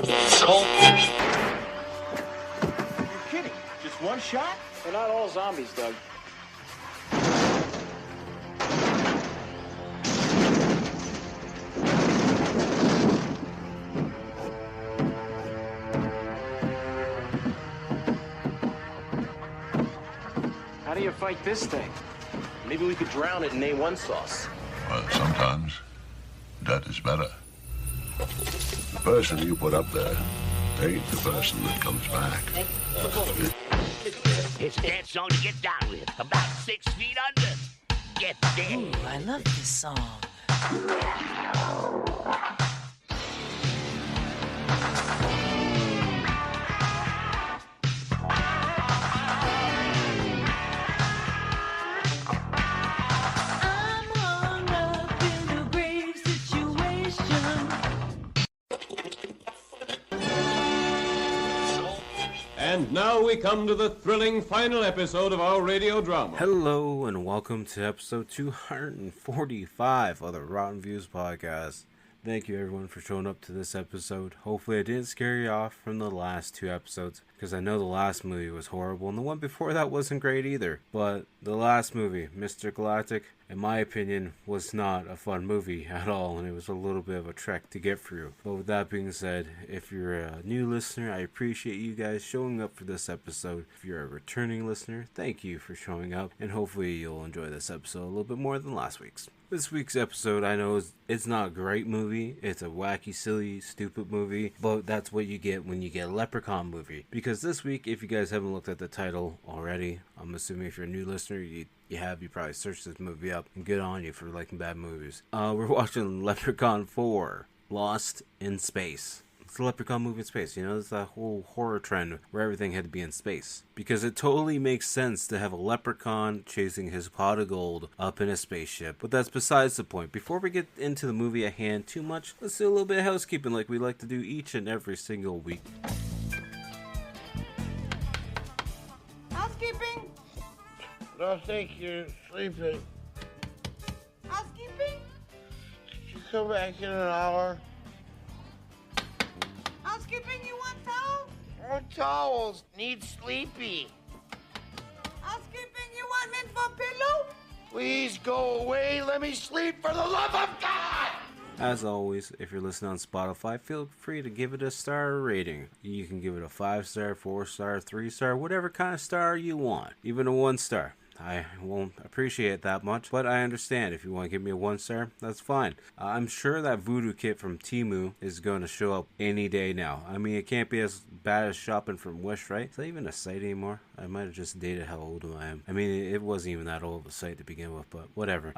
Kidding? Just one shot? They're not all zombies, Doug. How do you fight this thing? Maybe we could drown it in A1 sauce. Well, sometimes that is better. The person you put up there ain't the person that comes back. It's a dance song to get down with. About 6 feet under. Get there. Ooh, I love this song. And now we come to the thrilling final episode of our radio drama. Hello and welcome to episode 245 of the Rotten Views podcast. Thank you everyone for showing up to this episode. Hopefully I didn't scare you off from the last two episodes, because I know the last movie was horrible and the one before that wasn't great either. But the last movie, Mr. Galactic, in my opinion, was not a fun movie at all, and it was a little bit of a trek to get through. But with that being said, if you're a new listener, I appreciate you guys showing up for this episode. If you're a returning listener, thank you for showing up, and hopefully you'll enjoy this episode a little bit more than last week's. This week's episode, I know it's not a great movie. It's a wacky, silly, stupid movie, but that's what you get when you get a Leprechaun movie. Because this week, if you guys haven't looked at the title already, I'm assuming if you're a new listener, you probably searched this movie up, and good on you for liking bad movies. We're watching Leprechaun 4, Lost in Space. It's a Leprechaun movie in space. You know, it's that whole horror trend where everything had to be in space. Because it totally makes sense to have a leprechaun chasing his pot of gold up in a spaceship. But that's besides the point. Before we get into the movie at hand too much, let's do a little bit of housekeeping like we like to do each and every single week. Housekeeping? Don't think you're sleeping. Housekeeping? Could you come back in an hour? Housekeeping, you want towel? More towels. Need sleepy. Housekeeping, you want mint for pillow? Please go away. Let me sleep for the love of God. As always, if you're listening on Spotify, feel free to give it a star rating. You can give it a 5-star, 4-star, 3-star, whatever kind of star you want. Even a 1-star. I won't appreciate it that much, but I understand. If you want to give me a 1-star, that's fine. I'm sure that voodoo kit from Temu is going to show up any day now. I mean, it can't be as bad as shopping from Wish, right? Is that even a site anymore? I might have just dated how old I am. I mean, it wasn't even that old of a site to begin with, but whatever.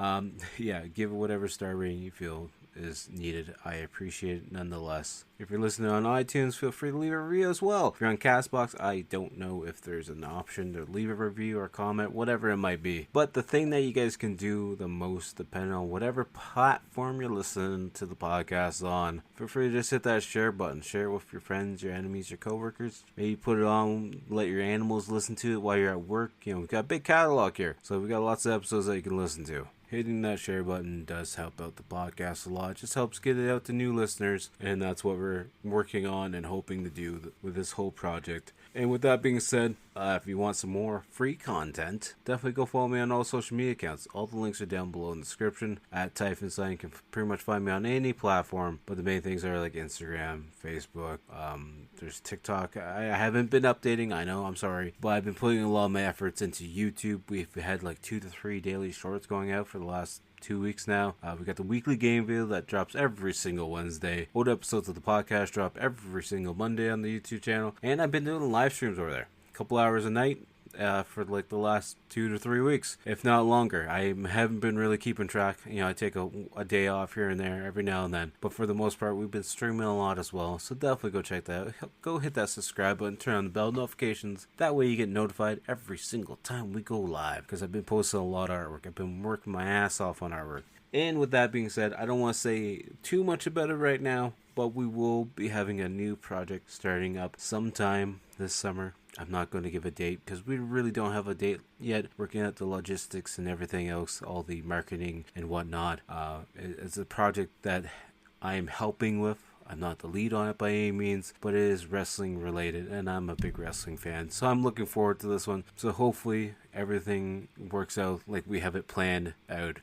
Yeah, give it whatever star rating you feel is needed. I appreciate it nonetheless. If you're listening on iTunes, feel free to leave a review as well. If you're on CastBox, I don't know if there's an option to leave a review or comment, whatever it might be. But the thing that you guys can do the most, depending on whatever platform you're listening to the podcast on, feel free to just hit that share button. Share it with your friends, your enemies, your coworkers. Maybe put it on, let your animals listen to it while you're at work. You know, we've got a big catalog here, so we got lots of episodes that you can listen to. Hitting that share button does help out the podcast a lot. It just helps get it out to new listeners, and that's what we're working on and hoping to do with this whole project. And with that being said, if you want some more free content, definitely go follow me on all social media accounts. All the links are down below in the description. At Typhonstein, you can pretty much find me on any platform, but the main things are like Instagram, Facebook, there's TikTok. I haven't been updating, I know, I'm sorry, but I've been putting a lot of my efforts into YouTube. We've had like 2 to 3 daily shorts going out for the last 2 weeks now. We got the weekly game video that drops every single Wednesday. Old episodes of the podcast drop every single Monday on the YouTube channel. And I've been doing live streams over there. A couple hours a night for like the last 2 to 3 weeks, if not longer. I haven't been really keeping track. You know, I take a day off here and there every now and then. But for the most part, we've been streaming a lot as well. So definitely go check that out. Go hit that subscribe button, turn on the bell notifications. That way you get notified every single time we go live. Because I've been posting a lot of artwork. I've been working my ass off on artwork. And with that being said, I don't want to say too much about it right now, but we will be having a new project starting up sometime this summer. I'm not going to give a date because we really don't have a date yet. Working out the logistics and everything else, all the marketing and whatnot. It's a project that I'm helping with I'm not the lead on it by any means, but it is wrestling related, and I'm a big wrestling fan, so I'm looking forward to this one. So hopefully everything works out like we have it planned out.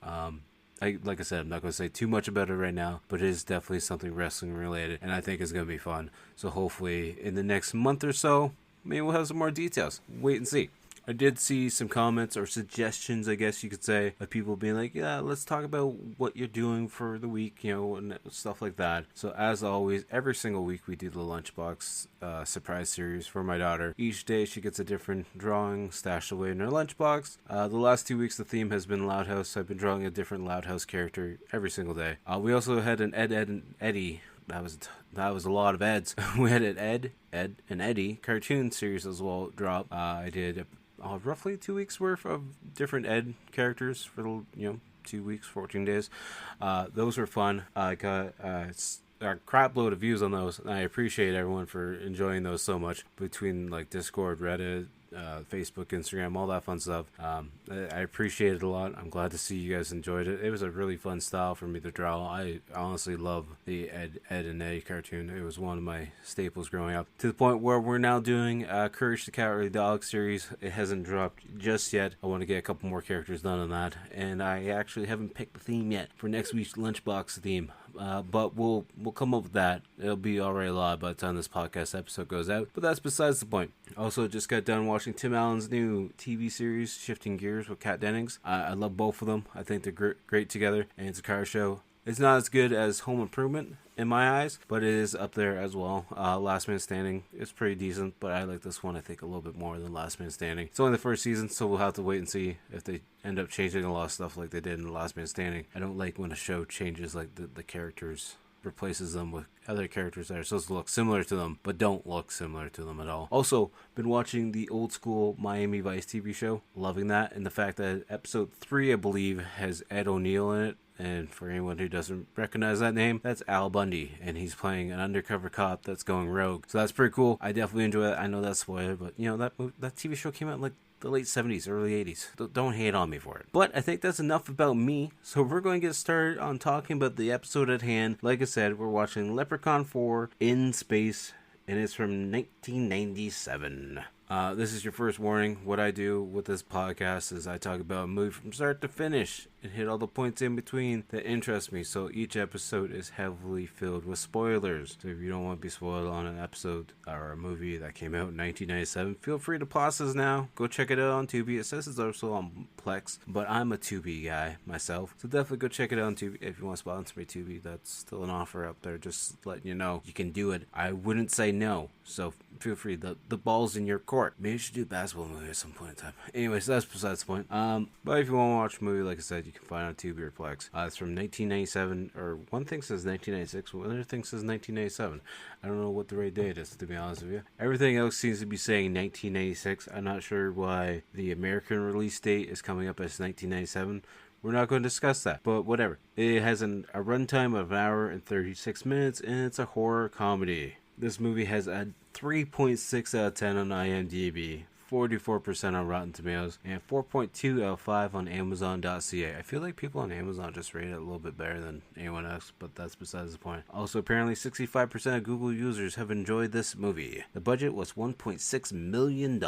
Like I said, I'm not going to say too much about it right now, but it is definitely something wrestling related, and I think it's going to be fun. So hopefully in the next month or so, maybe we'll have some more details. Wait and see. I did see some comments or suggestions, I guess you could say, of people being like, yeah, let's talk about what you're doing for the week, and stuff like that. So as always, every single week we do the Lunchbox surprise series for my daughter. Each day she gets a different drawing stashed away in her lunchbox. The last 2 weeks the theme has been Loud House, so I've been drawing a different Loud House character every single day. We also had an Ed, and Eddie. That was a lot of Eds. We had an Ed, and Eddie cartoon series as well drop. I did roughly 2 weeks worth of different Ed characters for the 2 weeks, 14 days. Those were fun. I got a crap load of views on those, and I appreciate everyone for enjoying those so much between like Discord, Reddit, Facebook, Instagram, all that fun stuff. I appreciate it a lot. I'm glad to see you guys enjoyed it. It was a really fun style for me to draw. I honestly love the Ed and Eddie cartoon. It was one of my staples growing up, to the point where we're now doing Courage the Cowardly Dog series. It hasn't dropped just yet. I want to get a couple more characters done on that, and I actually haven't picked the theme yet for next week's Lunchbox theme. But we'll come up with that. It'll be already live by the time this podcast episode goes out. But that's besides the point. Also, just got done watching Tim Allen's new TV series, Shifting Gears with Kat Dennings. I love both of them. I think they're great together, and it's a car show. It's not as good as Home Improvement in my eyes, but it is up there as well. Last Man Standing is pretty decent, but I like this one, I think, a little bit more than Last Man Standing. It's only the first season, so we'll have to wait and see if they end up changing a lot of stuff like they did in Last Man Standing. I don't like when a show changes like the characters, replaces them with other characters that are supposed to look similar to them, but don't look similar to them at all. Also, been watching the old school Miami Vice TV show, loving that, and the fact that episode 3, I believe, has Ed O'Neill in it. And for anyone who doesn't recognize that name, that's Al Bundy, and he's playing an undercover cop that's going rogue. So that's pretty cool. I definitely enjoy it. I know that's spoiler, but that TV show came out in like the late 70s, early 80s. Don't hate on me for it. But I think that's enough about me. So we're going to get started on talking about the episode at hand. Like I said, we're watching Leprechaun 4 in Space, and it's from 1997. This is your first warning. What I do with this podcast is I talk about a movie from start to finish and hit all the points in between that interest me. So each episode is heavily filled with spoilers. So if you don't want to be spoiled on an episode or a movie that came out in 1997, feel free to pause this now. Go check it out on Tubi. It says it's also on Plex, but I'm a Tubi guy myself. So definitely go check it out on Tubi. If you want to sponsor me Tubi, that's still an offer out there. Just letting you know you can do it. I wouldn't say no. So feel free. The ball's in your court. Maybe you should do a basketball movie at some point in time. Anyways, that's besides the point. But if you want to watch a movie, like I said, you can find it on Tubi or Plex. It's from 1997, or one thing says 1996, one other thing says 1997. I don't know what the right date is, to be honest with you. Everything else seems to be saying 1996. I'm not sure why the American release date is coming up as 1997. We're not going to discuss that, but whatever. It has a runtime of an hour and 36 minutes, and it's a horror comedy. This movie has a 3.6 out of 10 on IMDb, 44% on Rotten Tomatoes, and 4.2 out of 5 on Amazon.ca. I feel like people on Amazon just rate it a little bit better than anyone else, but that's besides the point. Also, apparently 65% of Google users have enjoyed this movie. The budget was $1.6 million.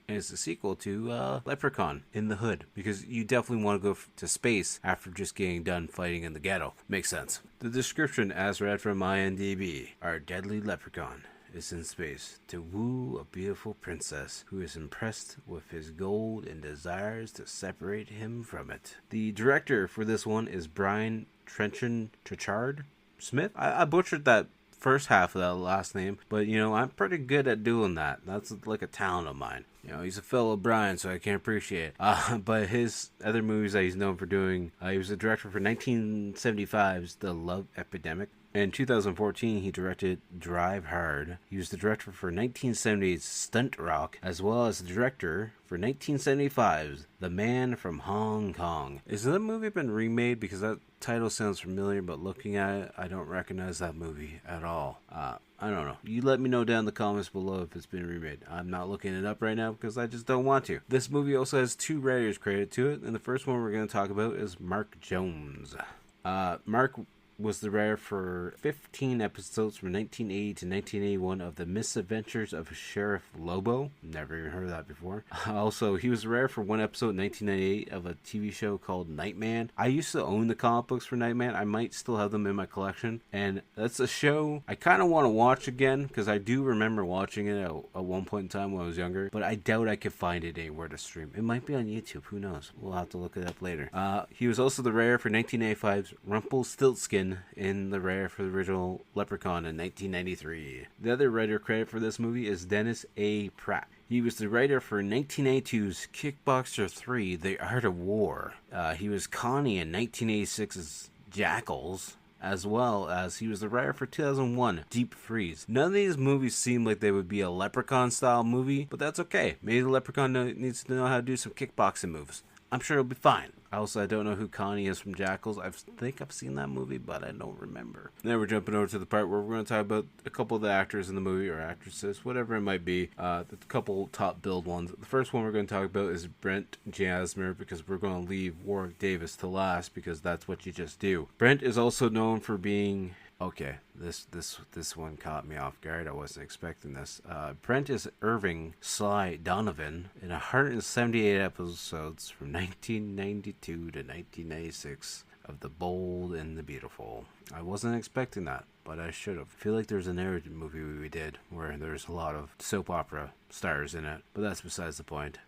And it's a sequel to Leprechaun in the Hood, because you definitely want to go to space after just getting done fighting in the ghetto. Makes sense. The description, as read from IMDb, our deadly leprechaun is in space to woo a beautiful princess who is impressed with his gold and desires to separate him from it. The director for this one is Brian Trenchard Smith. I butchered that first half of that last name, but I'm pretty good at doing that. That's like a talent of mine. He's a fellow Brian, so I can appreciate it. But his other movies that he's known for doing, he was the director for 1975's The Love Epidemic. In 2014, he directed Drive Hard. He was the director for 1978's Stunt Rock, as well as the director for 1975's The Man from Hong Kong. Has that movie been remade? Because that title sounds familiar, but looking at it, I don't recognize that movie at all. I don't know. You let me know down in the comments below if it's been remade. I'm not looking it up right now because I just don't want to. This movie also has 2 writers credited to it, and the first one we're going to talk about is Mark Jones. Mark was the writer for 15 episodes from 1980 to 1981 of The Misadventures of Sheriff Lobo. Never even heard of that before. Also, he was the writer for one episode in 1998 of a TV show called Nightman. I used to own the comic books for Nightman. I might still have them in my collection. And that's a show I kind of want to watch again, because I do remember watching it at one point in time when I was younger. But I doubt I could find it anywhere to stream. It might be on YouTube. Who knows? We'll have to look it up later. He was also the writer for 1985's Rumpelstiltskin in the rare for the original Leprechaun in 1993. The other writer credit for this movie is Dennis A. Pratt. He was the writer for 1982's Kickboxer 3, The Art of War. He was Connie in 1986's Jackals, as well as he was the writer for 2001 Deep Freeze. None of these movies seem like they would be a Leprechaun style movie, but that's okay. Maybe the Leprechaun needs to know how to do some kickboxing moves. I'm sure it'll be fine. Also, I don't know who Connie is from Jackals. I think I've seen that movie, but I don't remember. Now we're jumping over to the part where we're going to talk about a couple of the actors in the movie, or actresses, whatever it might be. The couple top billed ones. The first one we're going to talk about is Brent Jasmer, because we're going to leave Warwick Davis to last, because that's what you just do. Brent is also known for being... Okay, this one caught me off guard. I wasn't expecting this. Brent is Irving Sly Donovan in 178 episodes from 1992 to 1996 of The Bold and the Beautiful. I wasn't expecting that, but I should have. I feel like there's another movie we did where there's a lot of soap opera stars in it, but that's besides the point.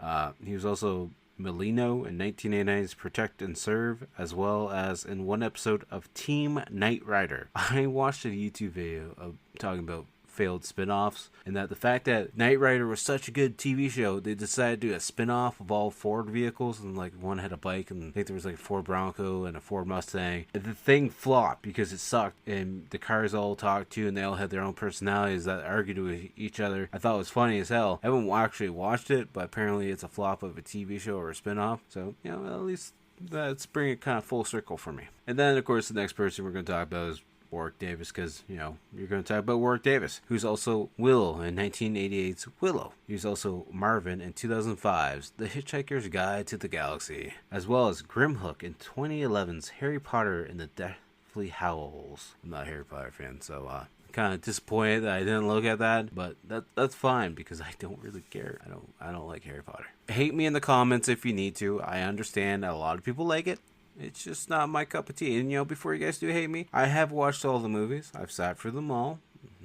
He was also Melino in 1989's Protect and Serve, as well as in one episode of Team Knight Rider. I watched a YouTube video of talking about failed spin-offs, and that the fact that Knight Rider was such a good TV show, they decided to do a spin-off of all Ford vehicles, and like one had a bike, and I think there was like a Ford Bronco and a Ford Mustang. And the thing flopped because it sucked, and the cars all talked to, and they all had their own personalities that argued with each other. I thought it was funny as hell. I haven't actually watched it, but apparently it's a flop of a TV show or a spin-off, so you know, at least let's bring it kind of full circle for me. And then of course the next person we're going to talk about is Warwick Davis, because, you know, you're going to talk about Warwick Davis, who's also Will in 1988's Willow. He's also Marvin in 2005's The Hitchhiker's Guide to the Galaxy, as well as Grimhook in 2011's Harry Potter and the Deathly Hallows. I'm not a Harry Potter fan, so kind of disappointed that I didn't look at that, but that's fine because I don't really care. I don't like Harry Potter. Hate me in the comments if you need to. I understand a lot of people like it. It's just not my cup of tea. And, you know, before you guys do hate me, I have watched all the movies. I've sat through them all.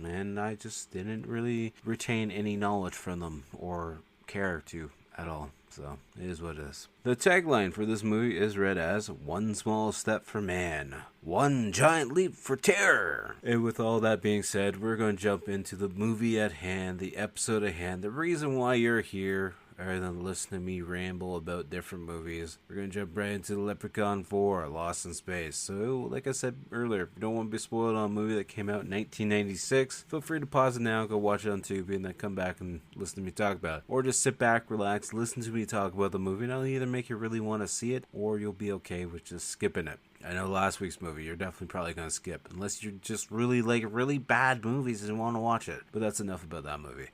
And I just didn't really retain any knowledge from them or care to at all. So, it is what it is. The tagline for this movie is read as, "One small step for man, one giant leap for terror." And with all that being said, we're going to jump into the movie at hand, the episode at hand, the reason why you're here. Rather than listen to me ramble about different movies, we're going to jump right into the Leprechaun 4, Lost in Space. So, like I said earlier, if you don't want to be spoiled on a movie that came out in 1996, feel free to pause it now, go watch it on Tubi, and then come back and listen to me talk about it. Or just sit back, relax, listen to me talk about the movie, and I'll either make you really want to see it, or you'll be okay with just skipping it. I know last week's movie, you're definitely probably going to skip, unless you're just really like really bad movies and want to watch it. But that's enough about that movie.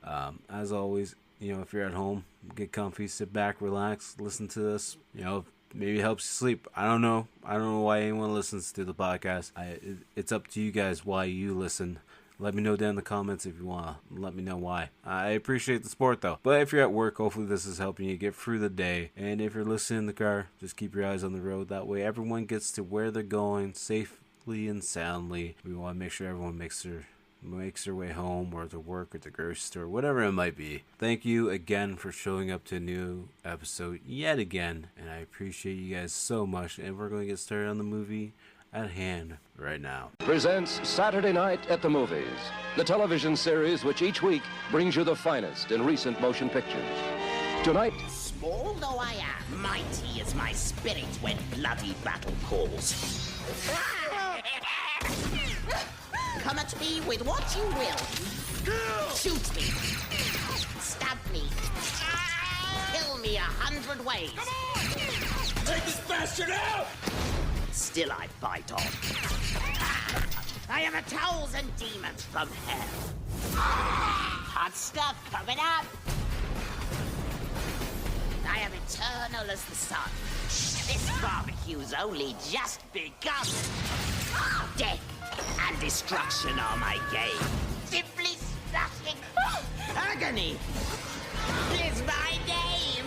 As always, you know, if you're at home, get comfy, sit back, relax, listen to this. You know, maybe it helps you sleep. I don't know. I don't know why anyone listens to the podcast. It's up to you guys why you listen. Let me know down in the comments if you want to. Let me know why. I appreciate the support, though. But if you're at work, hopefully this is helping you get through the day. And if you're listening in the car, just keep your eyes on the road. That way everyone gets to where they're going safely and soundly. We want to make sure everyone makes their way home or to work or to the grocery store, whatever it might be. Thank you again for showing up to a new episode yet again, and I appreciate you guys so much. And we're going to get started on the movie at hand right now. Presents Saturday Night at the Movies, the television series which each week brings you the finest in recent motion pictures. Tonight, Small though I am, mighty is my spirit when bloody battle calls. Come at me with what you will. Shoot me. Stab me. Kill me 100 ways. Take this bastard out! Still I fight on. I am a thousand demons from hell. Hot stuff coming up. I am eternal as the sun. This barbecue's only just begun. Death and destruction are my game. Simply splashing agony is my game.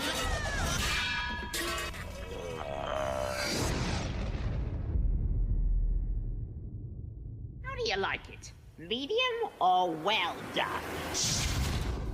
How do you like it? Medium or well done?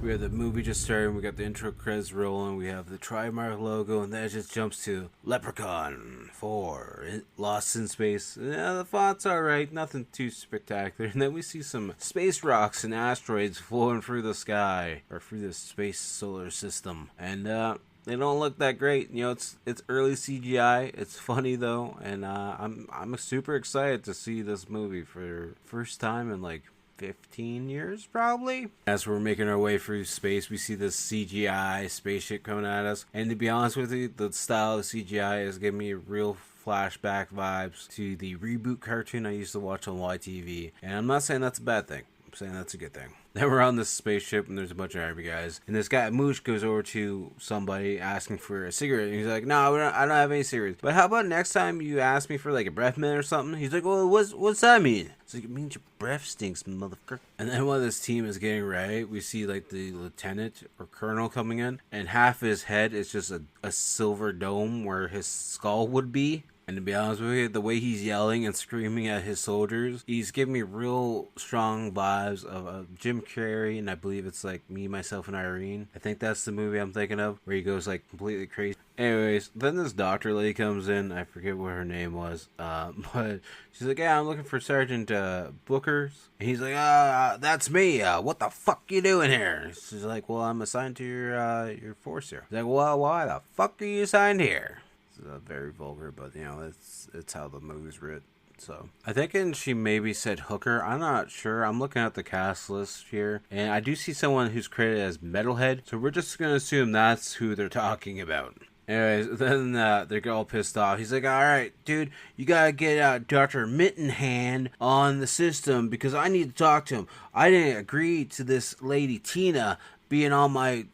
We have the movie just starting, we got the intro credits rolling, we have the Trimark logo, and then it just jumps to Leprechaun 4, Lost in Space. Yeah, the font's alright, nothing too spectacular. And then we see some space rocks and asteroids flowing through the sky, or through the space solar system. And they don't look that great. You know, it's early CGI. It's funny though, and I'm super excited to see this movie for first time in like 15 years probably. As we're making our way through space, we see this CGI spaceship coming at us, and to be honest with you, the style of CGI is giving me real flashback vibes to the reboot cartoon I used to watch on YTV, and I'm not saying that's a bad thing. I'm saying that's a good thing. Then we're on this spaceship and there's a bunch of army guys, and this guy Moosh goes over to somebody asking for a cigarette, and he's like, no, I don't have any cigarettes, but how about next time you ask me for like a breath mint or something? He's like, well, what's that mean? It's like, it means your breath stinks, motherfucker. And then while this team is getting ready, we see like the lieutenant or colonel coming in, and half his head is just a silver dome where his skull would be. And to be honest with you, the way he's yelling and screaming at his soldiers, he's giving me real strong vibes of Jim Carrey, and I believe it's like Me, Myself, and Irene. I think that's the movie I'm thinking of, where he goes like completely crazy. Anyways, then this doctor lady comes in. I forget what her name was, but she's like, yeah, I'm looking for Sergeant Bookers. And he's like, that's me. What the fuck you doing here? She's like, well, I'm assigned to your force here. He's like, well, why the fuck are you assigned here? Very vulgar, but you know, it's how the movie's written. So I think she maybe said hooker. I'm not sure. I'm looking at the cast list here, and I do see someone who's credited as Metalhead. So we're just gonna assume that's who they're talking about. Anyways, then they're all pissed off. He's like, all right, dude, you gotta get Dr. Mittenhand on the system because I need to talk to him. I didn't agree to this lady Tina being on my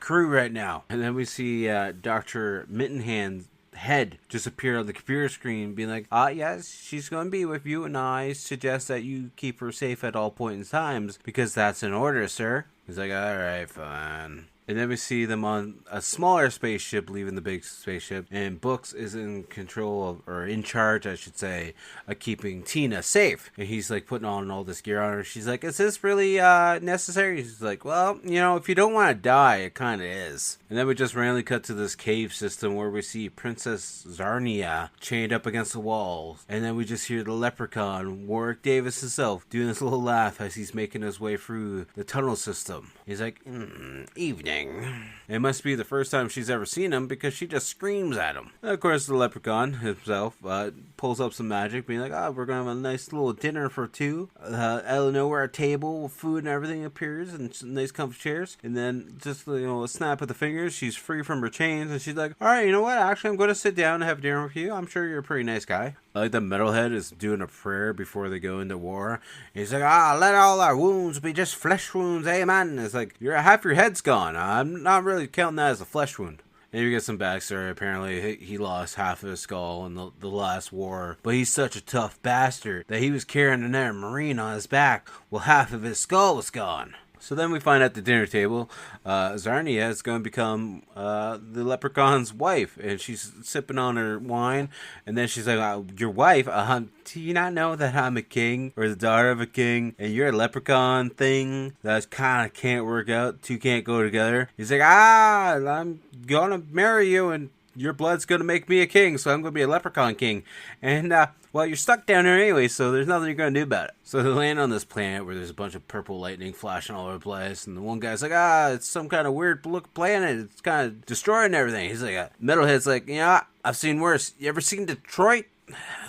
crew right now. And then we see Dr. Mittenhand's head just appear on the computer screen being like, yes, she's going to be with you, and I suggest that you keep her safe at all points in times because that's an order, sir. He's like, all right, fine. And then we see them on a smaller spaceship leaving the big spaceship, and Books is in control of, or in charge, I should say, of keeping Tina safe. And he's like putting on all this gear on her. She's like, is this really necessary? He's like, well, if you don't want to die, it kind of is. And then we just randomly cut to this cave system where we see Princess Zarnia chained up against the walls. And then we just hear the Leprechaun, Warwick Davis himself, doing this little laugh as he's making his way through the tunnel system. He's like, evening. It must be the first time she's ever seen him because she just screams at him. And of course, the Leprechaun himself pulls up some magic, being like, we're going to have a nice little dinner for two. Out of nowhere, a table with food and everything appears, and some nice comfy chairs. And then just, a snap of the fingers, she's free from her chains, and she's like, all right, you know what? Actually, I'm going to sit down and have dinner with you. I'm sure you're a pretty nice guy. I like the Metalhead is doing a prayer before they go into war. He's like, let all our wounds be just flesh wounds, amen. It's like, half your head's gone. I'm not really counting that as a flesh wound. And you get some backstory. Apparently, he lost half of his skull in the last war. But he's such a tough bastard that he was carrying another Marine on his back while half of his skull was gone. So then we find at the dinner table, Zarnia is going to become the Leprechaun's wife, and she's sipping on her wine, and then she's like, your wife? Do you not know that I'm a king, or the daughter of a king, and you're a leprechaun thing? That kind of can't work out, two can't go together. He's like, I'm going to marry you, and your blood's going to make me a king, so I'm going to be a leprechaun king. And, well, you're stuck down here anyway, so there's nothing you're going to do about it. So they land on this planet where there's a bunch of purple lightning flashing all over the place, and the one guy's like, it's some kind of weird look planet. It's kind of destroying everything. He's like, Metalhead's like, I've seen worse. You ever seen Detroit?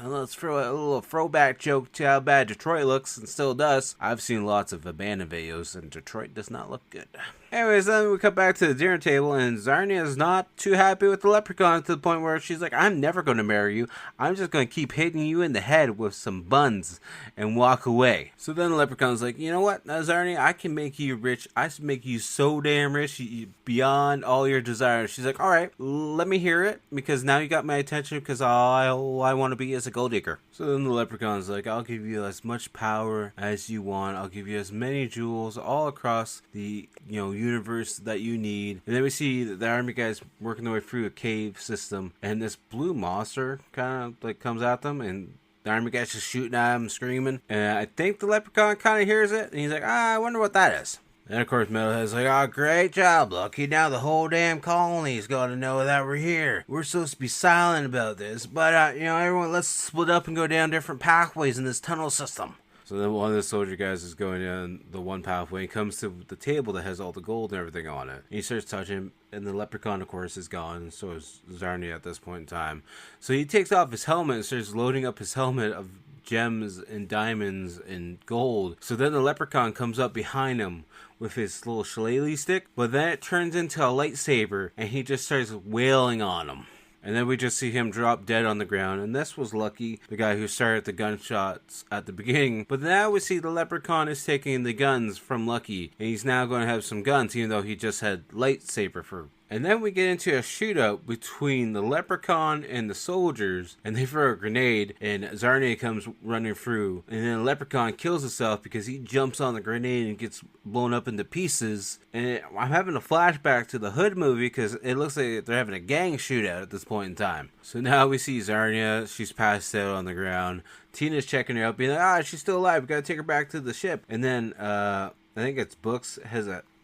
Let's throw a little throwback joke to how bad Detroit looks, and still does. I've seen lots of abandoned videos, and Detroit does not look good. Anyways, then we cut back to the dinner table, and Zarnia is not too happy with the Leprechaun to the point where she's like, I'm never going to marry you. I'm just going to keep hitting you in the head with some buns and walk away. So then the Leprechaun's like, you know what, Zarnia, I can make you rich. I can make you so damn rich, beyond all your desires. She's like, all right, let me hear it, because now you got my attention, because all I want to be is a gold digger. So then the Leprechaun's like, I'll give you as much power as you want. I'll give you as many jewels all across the universe that you need. And then we see the army guys working their way through a cave system, and this blue monster kind of like comes at them, and the army guys just shooting at him, screaming. And I think the Leprechaun kind of hears it, and he's like, I wonder what that is. And of course Metalhead's like, oh, great job, Lucky. Now the whole damn colony's gonna know that we're here. We're supposed to be silent about this, but everyone, let's split up and go down different pathways in this tunnel system. So then one of the soldier guys is going down the one pathway and comes to the table that has all the gold and everything on it. And he starts touching, and the Leprechaun, of course, is gone, and so is Zarnia at this point in time. So he takes off his helmet and starts loading up his helmet of gems and diamonds and gold. So then the Leprechaun comes up behind him with his little shillelagh stick, but then it turns into a lightsaber, and he just starts wailing on him. And then we just see him drop dead on the ground. And this was Lucky, the guy who started the gunshots at the beginning. But now we see the Leprechaun is taking the guns from Lucky. And he's now going to have some guns, even though he just had lightsaber for. And then we get into a shootout between the Leprechaun and the soldiers, and they throw a grenade, and Zarnia comes running through, and then the Leprechaun kills himself because he jumps on the grenade and gets blown up into pieces. And I'm having a flashback to the Hood movie because it looks like they're having a gang shootout at this point in time. So now we see Zarnia, she's passed out on the ground. Tina's checking her out, being like, she's still alive, we gotta take her back to the ship. And then, I think it's Books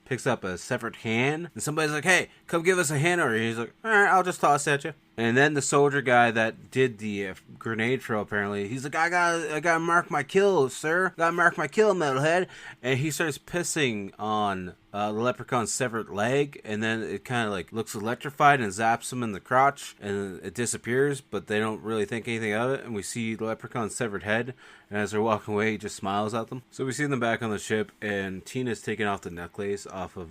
picks up a severed hand, and somebody's like, hey, come give us a hand, or he's like, alright, I'll just toss at you. And then the soldier guy that did the grenade throw, apparently, he's like, I gotta mark my kill, sir. Gotta mark my kill, Metalhead. And he starts pissing on the Leprechaun's severed leg, and then it kind of like looks electrified and zaps him in the crotch, and it disappears, but they don't really think anything of it. And we see the Leprechaun's severed head, and as they're walking away, he just smiles at them. So we see them back on the ship, and Tina's taking off the necklace off of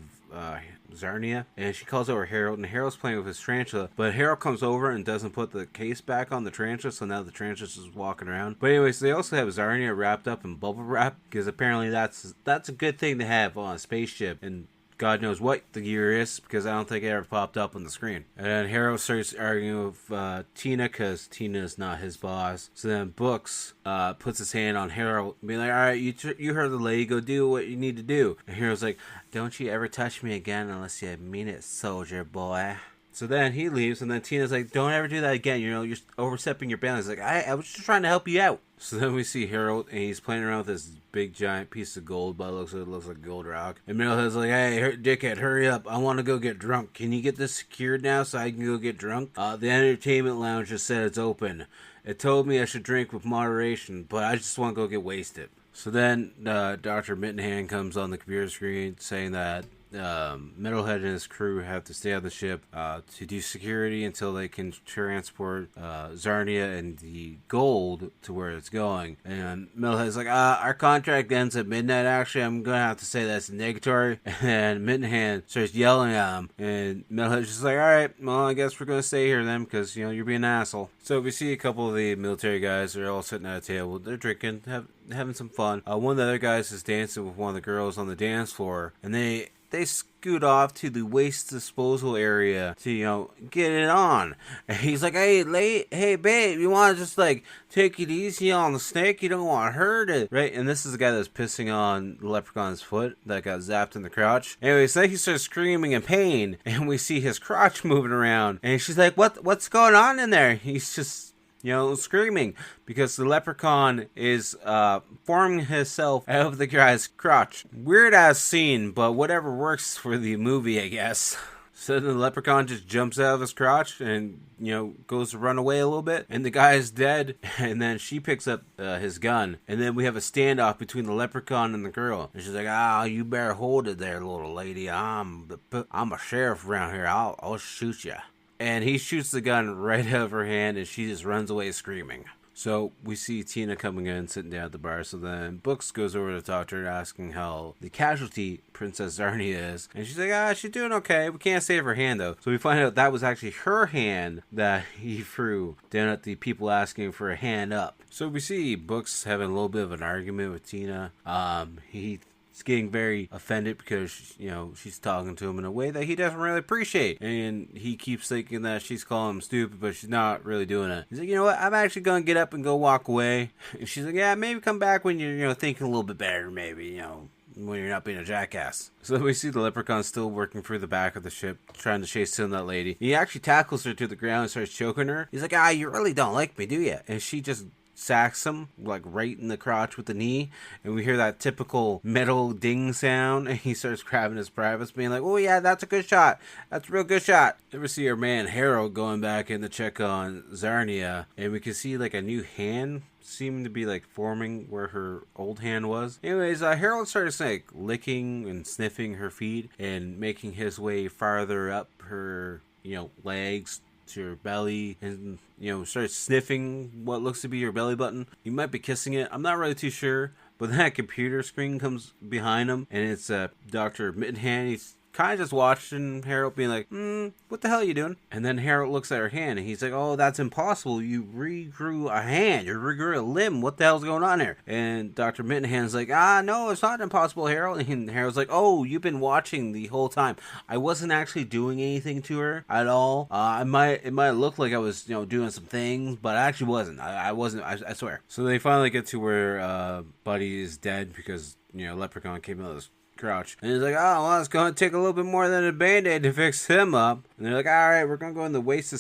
Zarnia, and she calls over Harold, and Harold's playing with his tarantula, but Harold comes over and doesn't put the case back on the tarantula, so now the tarantula's just walking around. But anyways, they also have Zarnia wrapped up in bubble wrap, because apparently that's a good thing to have on a spaceship, and God knows what the gear is, because I don't think it ever popped up on the screen. And then Harold starts arguing with Tina, because Tina is not his boss. So then Books puts his hand on Harold, being like, alright, you heard the lady, go do what you need to do. And Harold's like, don't you ever touch me again unless you mean it, soldier boy. So then he leaves, and then Tina's like, don't ever do that again, you're overstepping your boundaries. Like, I was just trying to help you out. So then we see Harold, and he's playing around with this big giant piece of gold, but it looks like gold rock. And Metalhead's like, hey, dickhead, hurry up, I want to go get drunk. Can you get this secured now so I can go get drunk? The entertainment lounge just said it's open. It told me I should drink with moderation, but I just want to go get wasted. So then Dr. Mittenhand comes on the computer screen saying that Metalhead and his crew have to stay on the ship to do security until they can transport Zarnia and the gold to where it's going. And Metalhead's like, our contract ends at midnight. Actually, I'm gonna have to say that's negatory. And Mittenhand starts yelling at him, and Metalhead's just like, alright, well, I guess we're gonna stay here then, because you're being an asshole. So we see a couple of the military guys. They're all sitting at a table, they're drinking, having some fun. One of the other guys is dancing with one of the girls on the dance floor, and they scoot off to the waste disposal area to, get it on. And he's like, hey, babe, you want to just, take it easy on the snake? You don't want to hurt it, right? And this is the guy that's pissing on the Leprechaun's foot that got zapped in the crotch. Anyways, then he starts screaming in pain, and we see his crotch moving around. And she's like, what's going on in there? He's just screaming because the Leprechaun is forming himself out of the guy's crotch. Weird ass scene, but whatever works for the movie, I guess. So the Leprechaun just jumps out of his crotch and, goes to run away a little bit. And the guy is dead. And then she picks up his gun. And then we have a standoff between the Leprechaun and the girl. And she's like, you better hold it there, little lady. I'm a sheriff around here. I'll shoot you. And he shoots the gun right out of her hand, and she just runs away screaming. So we see Tina coming in, sitting down at the bar. So then Books goes over to the doctor asking how the casualty, Princess Zarnia, is. And she's like, she's doing okay. We can't save her hand, though. So we find out that was actually her hand that he threw down at the people asking for a hand up. So we see Books having a little bit of an argument with Tina. He's getting very offended because, she's talking to him in a way that he doesn't really appreciate. And he keeps thinking that she's calling him stupid, but she's not really doing it. He's like, you know what? I'm actually going to get up and go walk away. And she's like, yeah, maybe come back when you're, thinking a little bit better, maybe, when you're not being a jackass. So we see the Leprechaun still working through the back of the ship, trying to chase down that lady. He actually tackles her to the ground and starts choking her. He's like, you really don't like me, do you? And she just sacks him, like, right in the crotch with the knee, and we hear that typical metal ding sound, and he starts grabbing his privates, being like, oh yeah, that's a good shot. That's a real good shot. Then we see our man Harold going back in to check on Zarnia, and we can see, like, a new hand seeming to be, like, forming where her old hand was. Anyways, Harold starts, like, licking and sniffing her feet, and making his way farther up her, legs to your belly, and starts sniffing what looks to be your belly button. He might be kissing it. I'm not really too sure, but then that computer screen comes behind him, and it's Dr. Mittenhand. He's kind of just watching Harold, being like, what the hell are you doing? And then Harold looks at her hand, and he's like, oh, that's impossible. You regrew a hand. You regrew a limb. What the hell's going on here? And Dr. Mittenhand's like, no, it's not impossible, Harold. And Harold's like, oh, you've been watching the whole time. I wasn't actually doing anything to her at all. It might look like I was, doing some things, but I actually wasn't. I wasn't, I swear. So they finally get to where Buddy is dead because, Leprechaun came out of this crouch. And he's like, oh, well, it's going to take a little bit more than a Band-Aid to fix him up. And they're like, all right, we're going to go in the waste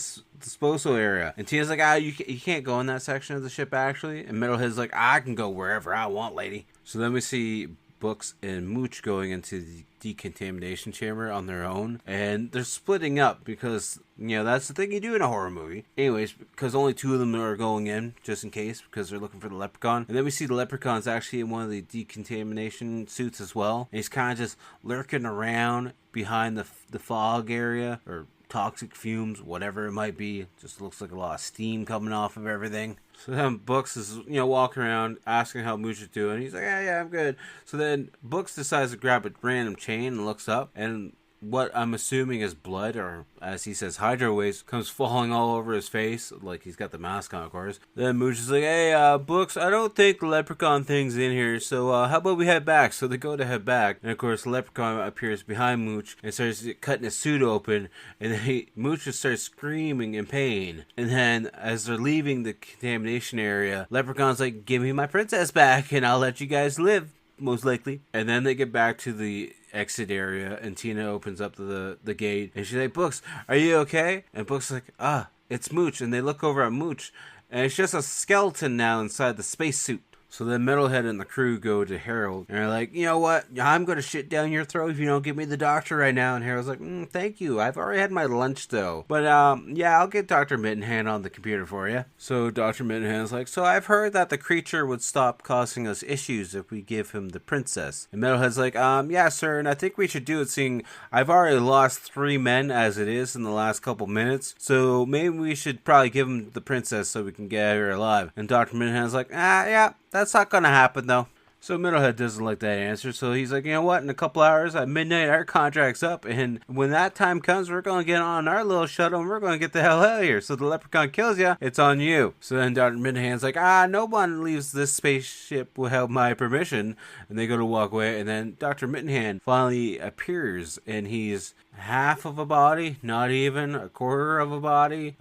disposal area. And Tina's like, you can't go in that section of the ship, actually. And Metalhead's like, I can go wherever I want, lady. So then we see Books and Mooch going into the decontamination chamber on their own, and they're splitting up because that's the thing you do in a horror movie. Anyways, because only two of them are going in just in case, because they're looking for the Leprechaun. And then we see the Leprechaun's actually in one of the decontamination suits as well, and he's kind of just lurking around behind the fog area, or toxic fumes, whatever it might be. Just looks like a lot of steam coming off of everything. So then Books is, walking around asking how Mooch is doing. He's like, yeah, I'm good. So then Books decides to grab a random chain and looks up, and what I'm assuming is blood, or as he says, hydro waste, comes falling all over his face, like he's got the mask on, of course. Then Mooch is like, hey, Books, I don't think the Leprechaun thing's in here, so how about we head back? So they go to head back, and of course the Leprechaun appears behind Mooch and starts cutting his suit open, and then Mooch just starts screaming in pain. And then as they're leaving the contamination area, Leprechaun's like, give me my princess back and I'll let you guys live, most likely. And then they get back to the exit area, and Tina opens up the gate, and she's like, Books, are you okay? And Books is like, it's Mooch. And they look over at Mooch, and it's just a skeleton now inside the spacesuit. So then Metalhead and the crew go to Harold, and they're like, you know what? I'm going to shit down your throat if you don't give me the doctor right now. And Harold's like, thank you. I've already had my lunch, though. But, yeah, I'll get Dr. Mittenhand on the computer for you. So Dr. Mittenhand's like, so I've heard that the creature would stop causing us issues if we give him the princess. And Metalhead's like, yeah, sir, and I think we should do it, seeing I've already lost 3 men as it is in the last couple minutes. So maybe we should probably give him the princess so we can get her alive. And Dr. Mittenhand's like, yeah, that's not gonna happen, though. So Metalhead doesn't like that answer, so he's like, you know what, in a couple hours at midnight our contract's up, and when that time comes we're gonna get on our little shuttle and we're gonna get the hell out of here. So the Leprechaun kills you, it's on you. So then Dr. Mittenhand's like, no one leaves this spaceship without my permission, and they go to walk away, and then Dr. Mittenhand finally appears, and he's half of a body, not even a quarter of a body.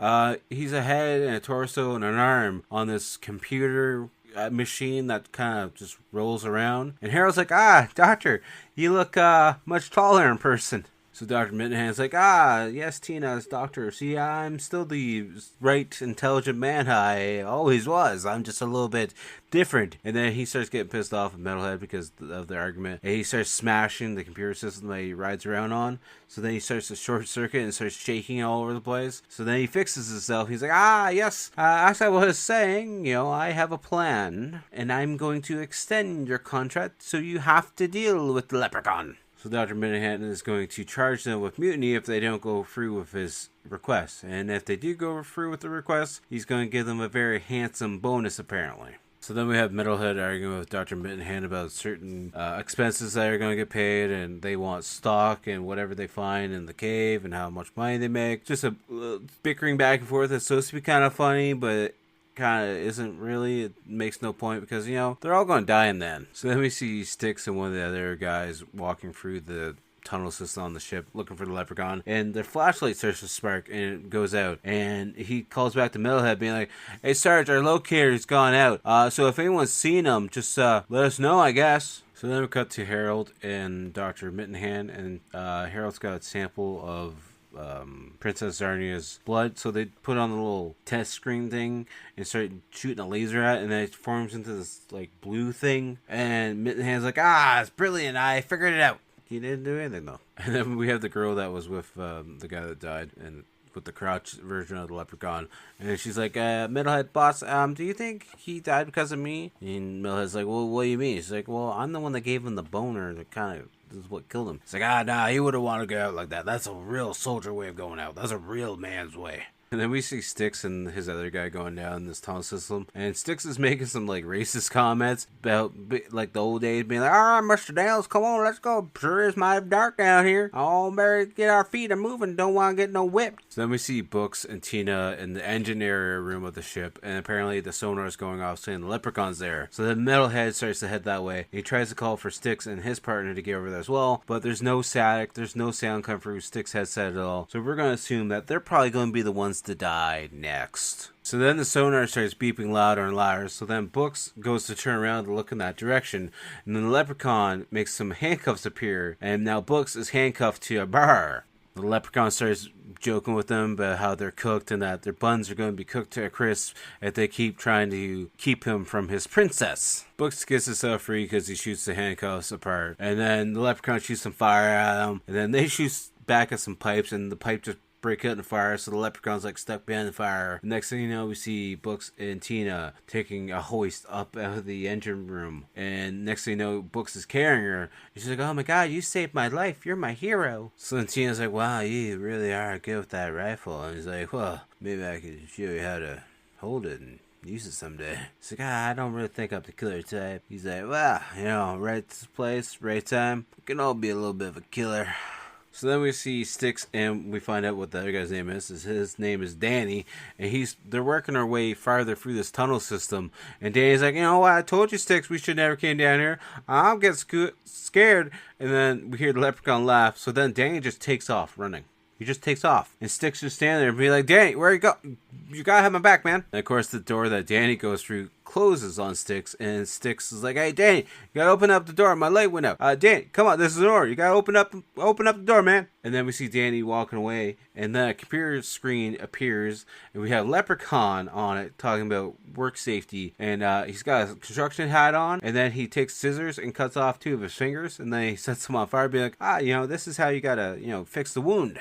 He's a head and a torso and an arm on this computer machine that kind of just rolls around. And Harold's like, Doctor, you look much taller in person. So Dr. Mittenhand's like, yes, Tina's doctor. See, I'm still the right intelligent man I always was. I'm just a little bit different. And then he starts getting pissed off at Metalhead because of their argument. And he starts smashing the computer system that he rides around on. So then he starts to short circuit and starts shaking all over the place. So then he fixes himself. He's like, yes, as I was saying, I have a plan. And I'm going to extend your contract, so you have to deal with the Leprechaun. So Dr. Minahan is going to charge them with mutiny if they don't go through with his request. And if they do go through with the request, he's going to give them a very handsome bonus, apparently. So then we have Metalhead arguing with Dr. Mittenhand about certain expenses that are going to get paid, and they want stock and whatever they find in the cave and how much money they make. Just a bickering back and forth. It's supposed to be kind of funny, but kind of isn't really. It makes no point because, they're all going to die in then. So then we see Styx and one of the other guys walking through the tunnel system on the ship looking for the Leprechaun, and their flashlight starts to spark and it goes out, and he calls back to Metalhead being like, "Hey Sarge, our locator's gone out, so if anyone's seen him, just let us know, I guess." So then we cut to Harold and Dr. Mittenhand, and Harold's got a sample of Princess Zarnia's blood, so they put on the little test screen thing and start shooting a laser at it, and then it forms into this like blue thing, and Mittenhand's like, "It's brilliant, I figured it out." He didn't do anything though. And then we have the girl that was with the guy that died, and with the crouch version of the Leprechaun, and she's like, "Metalhead boss, do you think he died because of me?" And Metalhead's like, "Well, what do you mean?" She's like, "Well, I'm the one that gave him the boner that kind of is what killed him." He's like, "Nah, he wouldn't want to go out like that. That's a real soldier way of going out. That's a real man's way." And then we see Styx and his other guy going down this tunnel system, and Styx is making some like racist comments about like the old days, being like, "All right, Mr. Dales, come on, let's go. Sure is mighty dark down here. Oh, better get our feet a moving. Don't want to get no whipped." So then we see Books and Tina in the engine area room of the ship, and apparently the sonar is going off saying the Leprechaun's there. So then Metalhead starts to head that way. He tries to call for Styx and his partner to get over there as well, but there's no static, there's no sound coming through Styx' headset at all. So we're going to assume that they're probably going to be the ones to die next. So then the sonar starts beeping louder and louder, so then Books goes to turn around to look in that direction, and then the Leprechaun makes some handcuffs appear, and now Books is handcuffed to a bar. The Leprechaun starts joking with them about how they're cooked and that their buns are going to be cooked to a crisp if they keep trying to keep him from his princess. Books gets himself free because he shoots the handcuffs apart, and then the Leprechaun shoots some fire at him, and then they shoot back at some pipes, and the pipe just break out in the fire, so the Leprechaun's like stuck behind the fire. Next thing you know, we see Books and Tina taking a hoist up out of the engine room, and next thing you know, Books is carrying her, and she's like, "Oh my god, you saved my life, you're my hero." So then Tina's like, "Wow, you really are good with that rifle." And he's like, "Well, maybe I could show you how to hold it and use it someday." He's like, "I don't really think I'm the killer type." He's like, "Well, right place, right time, we can all be a little bit of a killer." So then we see Styx, and we find out what the other guy's name is. His name is Danny, and they're working their way farther through this tunnel system. And Danny's like, "You know what? I told you, Styx, we should never came down here. I'm getting scared." And then we hear the Leprechaun laugh. So then Danny just takes off running. He just takes off. And Styx just standing there and be like, "Danny, where you go? You gotta have my back, man." And of course, the door that Danny goes through closes on Styx, and Styx is like, "Hey, Danny, you gotta open up the door. My light went out. Danny, come on, this is an order. You gotta open up the door, man." And then we see Danny walking away, and then a computer screen appears, and we have Leprechaun on it talking about work safety, and he's got a construction hat on, and then he takes scissors and cuts off 2 of his fingers, and then he sets them on fire, being like, "This is how you gotta, fix the wound."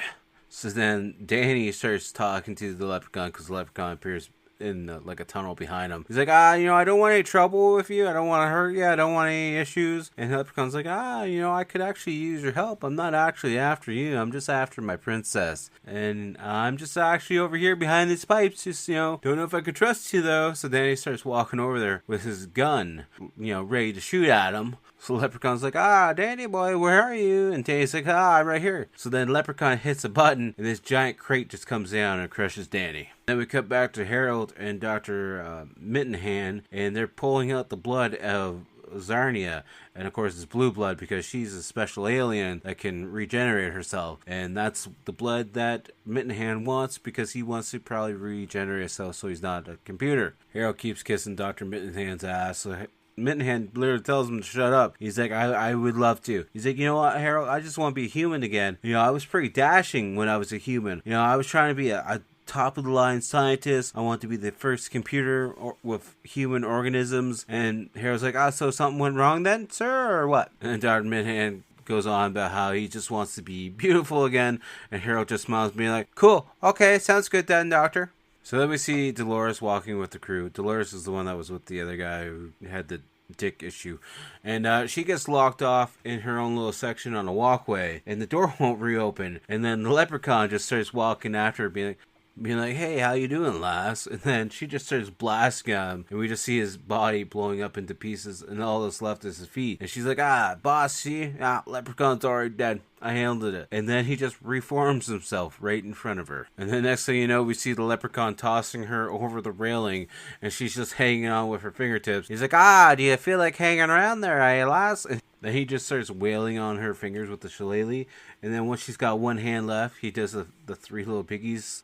So then Danny starts talking to the Leprechaun, because the Leprechaun appears in like a tunnel behind him. He's like, "I don't want any trouble with you. I don't want to hurt you. I don't want any issues." And the Leprechaun's like, "I could actually use your help. I'm not actually after you. I'm just after my princess. And I'm just actually over here behind these pipes. Just, don't know if I could trust you though." So Danny starts walking over there with his gun, ready to shoot at him. So Leprechaun's like, "Danny boy, where are you?" And Danny's like, "I'm right here." So then Leprechaun hits a button, and this giant crate just comes down and crushes Danny. Then we cut back to Harold and Dr. Mittenhand, and they're pulling out the blood of Zarnia. And of course it's blue blood because she's a special alien that can regenerate herself. And that's the blood that Mittenhand wants because he wants to probably regenerate himself so he's not a computer. Harold keeps kissing Dr. Mittenhand's ass, so Mittenhand literally tells him to shut up. He's like, I would love to. He's like, "You know what, Harold? I just want to be a human again. I was pretty dashing when I was a human. I was trying to be a top-of-the-line scientist. I want to be the first computer with human organisms." And Harold's like, "So something went wrong then, sir, or what?" And Dr. Mittenhand goes on about how he just wants to be beautiful again. And Harold just smiles, being like, "Cool. Okay, sounds good then, doctor." So then we see Dolores walking with the crew. Dolores is the one that was with the other guy who had the dick issue. And she gets locked off in her own little section on a walkway, and the door won't reopen. And then the leprechaun just starts walking after her, being like, hey, how you doing, lass? And then she just starts blasting him, and we just see his body blowing up into pieces, and all that's left is his feet. And she's like, boss, see? Leprechaun's already dead. I handled it. And then he just reforms himself right in front of her. And then next thing you know, we see the leprechaun tossing her over the railing, and she's just hanging on with her fingertips. He's like, do you feel like hanging around there, lass? And then he just starts wailing on her fingers with the shillelagh. And then once she's got one hand left, he does the Three Little Piggies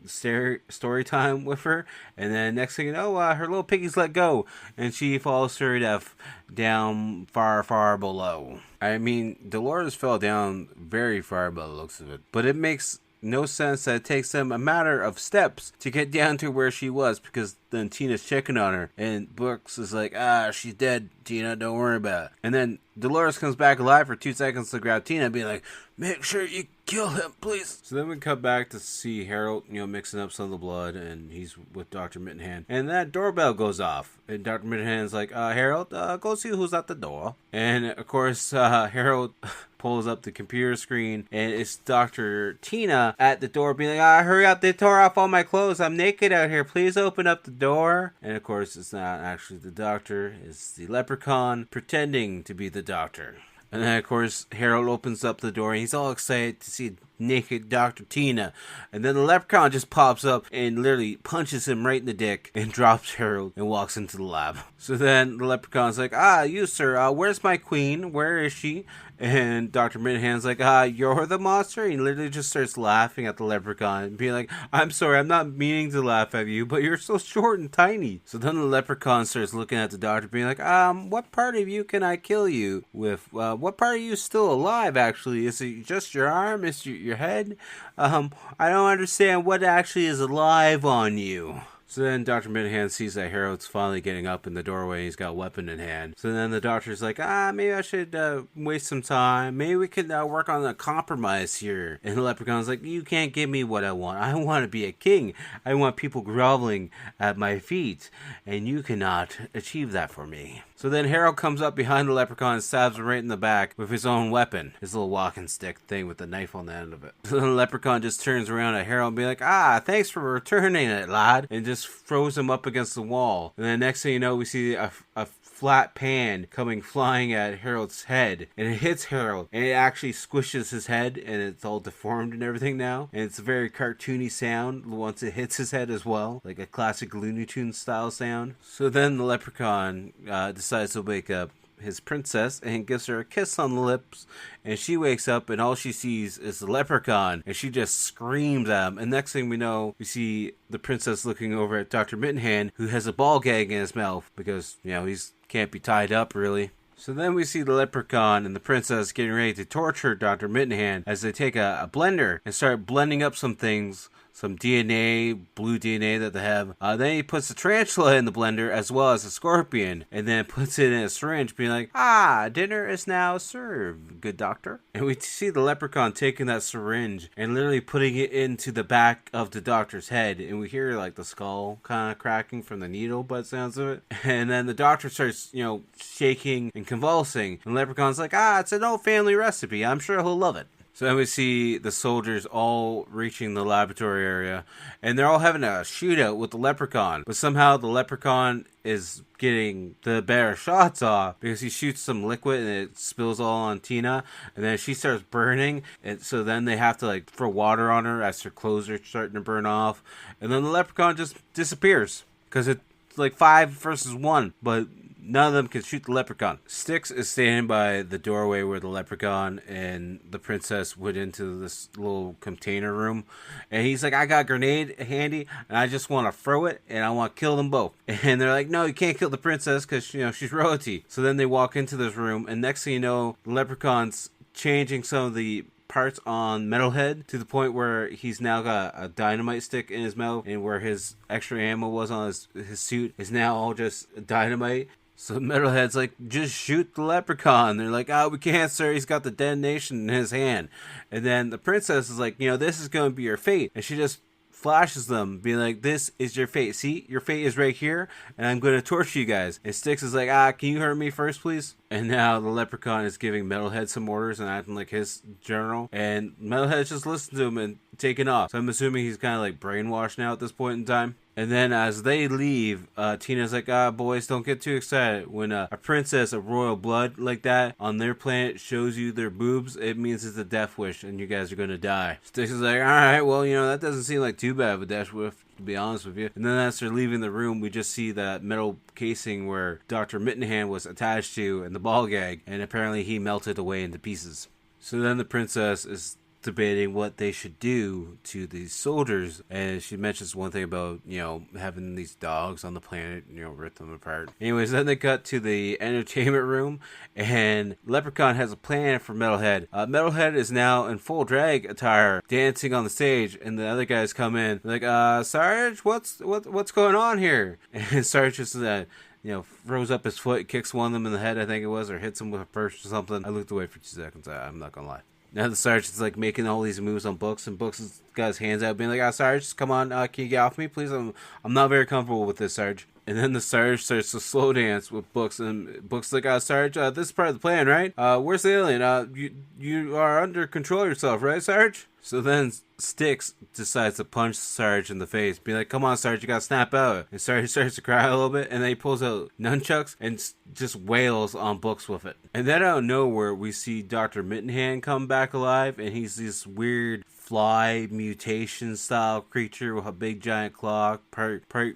story time with her. And then next thing you know, her little piggies let go, and she falls to her death down far, far below. I mean, Dolores fell down very far by the looks of it. But it makes no sense that it takes them a matter of steps to get down to where she was, because then Tina's checking on her, and Brooks is like, she's dead, Tina, don't worry about it. And then Dolores comes back alive for 2 seconds to grab Tina, being like, make sure you kill him, please. So then we come back to see Harold, mixing up some of the blood, and he's with Dr. Mittenhand. And that doorbell goes off, and Dr. Mittenhand's like, Harold, go see who's at the door. And of course, Harold pulls up the computer screen, and it's Dr. Tina at the door being like, hurry up, they tore off all my clothes, I'm naked out here, please open up the door. And of course, it's not actually the doctor, it's the leprechaun pretending to be the doctor. And then, of course, Harold opens up the door, and he's all excited to see naked Dr. Tina. And then the leprechaun just pops up and literally punches him right in the dick and drops Harold and walks into the lab. So then the leprechaun's like, you, sir, where's my queen? Where is she? And Dr. Mittenhand's like, you're the monster? And he literally just starts laughing at the leprechaun and being like, I'm sorry, I'm not meaning to laugh at you, but you're so short and tiny. So then the leprechaun starts looking at the doctor being like, what part of you can I kill you with? What part of you is still alive, actually? Is it just your arm? Is it your head? I don't understand what actually is alive on you. So then Dr. Mittenhand sees that Harold's finally getting up in the doorway, and he's got a weapon in hand. So then the doctor's like, maybe I should waste some time. Maybe we could work on a compromise here. And the leprechaun's like, you can't give me what I want. I want to be a king. I want people groveling at my feet. And you cannot achieve that for me. So then Harold comes up behind the leprechaun and stabs him right in the back with his own weapon. His little walking stick thing with the knife on the end of it. So then the leprechaun just turns around at Harold and be like, thanks for returning it, lad. And just throws him up against the wall. And then next thing you know, we see a flat pan coming flying at Harold's head. And it hits Harold. And it actually squishes his head. And it's all deformed and everything now. And it's a very cartoony sound once it hits his head as well. Like a classic Looney Tunes style sound. So then the leprechaun decides to wake up his princess and gives her a kiss on the lips, and she wakes up and all she sees is the leprechaun, and she just screams at him. And next thing we know, we see the princess looking over at Dr. Mittenhand, who has a ball gag in his mouth because he's can't be tied up really. So then we see the leprechaun and the princess getting ready to torture Dr. Mittenhand as they take a blender and start blending up some things. Some DNA, blue DNA that they have. Then he puts the tarantula in the blender as well as a scorpion. And then puts it in a syringe being like, dinner is now served, good doctor. And we see the leprechaun taking that syringe and literally putting it into the back of the doctor's head. And we hear like the skull kind of cracking from the needle by the sounds of it. And then the doctor starts, shaking and convulsing. And the leprechaun's like, it's an old family recipe. I'm sure he'll love it. So then we see the soldiers all reaching the laboratory area, and they're all having a shootout with the leprechaun. But somehow the leprechaun is getting the better shots off because he shoots some liquid and it spills all on Tina, and then she starts burning. And so then they have to throw water on her as her clothes are starting to burn off. And then the leprechaun just disappears because it's 5 versus 1, but none of them can shoot the leprechaun. Styx is standing by the doorway where the leprechaun and the princess went into this little container room. And he's like, I got a grenade handy, and I just want to throw it, and I want to kill them both. And they're like, no, you can't kill the princess because, she's royalty. So then they walk into this room, and next thing you know, the leprechaun's changing some of the parts on Metalhead to the point where he's now got a dynamite stick in his mouth, and where his extra ammo was on his suit is now all just dynamite. So Metalhead's like, just shoot the leprechaun. They're like, we can't, sir. He's got the detonation in his hand. And then the princess is like, this is going to be your fate. And she just flashes them, being like, this is your fate. See, your fate is right here, and I'm going to torture you guys. And Styx is like, can you hurt me first, please? And now the Leprechaun is giving Metalhead some orders and acting like his general. And Metalhead just listens to him and taking off. So I'm assuming he's kind of like brainwashed now at this point in time. And then as they leave, Tina's like, boys, don't get too excited. When a princess of royal blood like that on their planet shows you their boobs, it means it's a death wish and you guys are going to die. Styx is like, alright, well, that doesn't seem like too bad of a death wish, to be honest with you. And then as they're leaving the room, we just see that metal casing where Dr. Mittenhand was attached to and the ball gag, and apparently he melted away into pieces. So then the princess is debating what they should do to these soldiers, and she mentions one thing about having these dogs on the planet rip them apart. Anyways, then they cut to the entertainment room, and Leprechaun has a plan for Metalhead. Metalhead is now in full drag attire dancing on the stage, and the other guys come in like, Sarge, what's going on here? And Sarge just throws up his foot, kicks one of them in the head, I think it was, or hits him with a purse or something. I looked away for 2 seconds, I'm not gonna lie. Now the Sarge is like making all these moves on Books, and Books has got his hands out, being like, Sarge, come on, can you get off me, please? I'm not very comfortable with this, Sarge. And then the Sarge starts to slow dance with Books, and Books like, Sarge, this is part of the plan, right? Where's the alien? You are under control of yourself, right, Sarge? So then Styx decides to punch Sarge in the face, be like, come on, Sarge, you gotta snap out. And Sarge starts to cry a little bit, and then he pulls out nunchucks and just wails on Books with it. And then out of nowhere, we see Dr. Mittenhand come back alive, and he's this weird fly mutation style creature with a big giant claw, probably